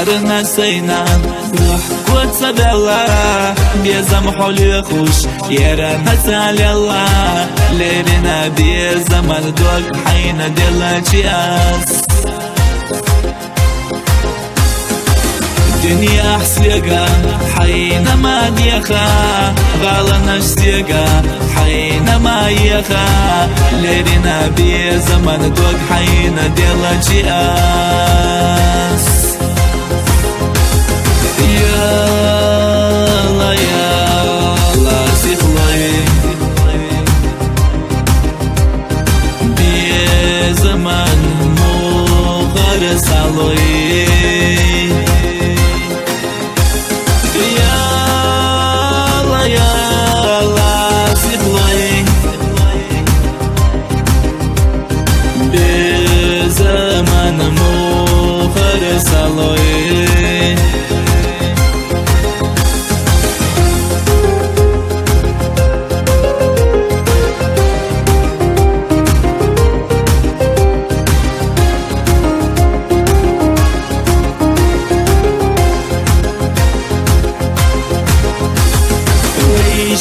نسينا روح وتصبلا بيزم حولي خوش يرى نسال الله ليرنا بيزم الدوق حين دل جياس دنيا حسيقة حينما ديخا غالنا شسيقة حينما يخا ليرنا بيزم الدوق حين دل جياس يلا يلا سيخلي بزمان مغر سالوي يلا يلا سيخلي بزمان مغر سالوي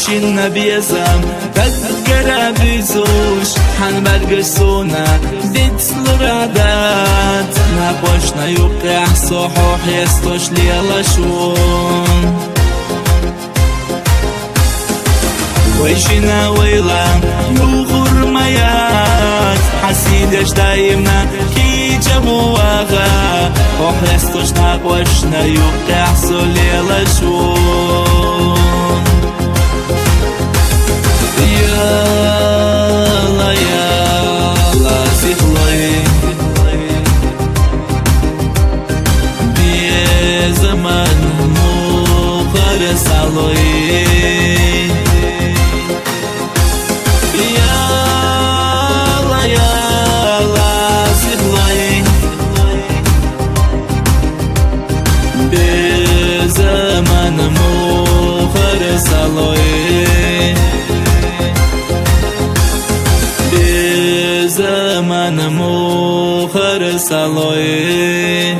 شنا بيزم تذكر بيزوش حنبرقصونا ديتسلو رادات نقوشنا يوقع صحوح يستوش ليلا شون ويشنا ويلا يوخر ميات حسيدش دايمنا كي جابوها روح يستوش نقوشنا يوقع صو ليلا شون يلا يلا سيخلي بزمان مغر سالوي يلا يلا سيخلي بزمان مغر سالوي زمان مخر سالوي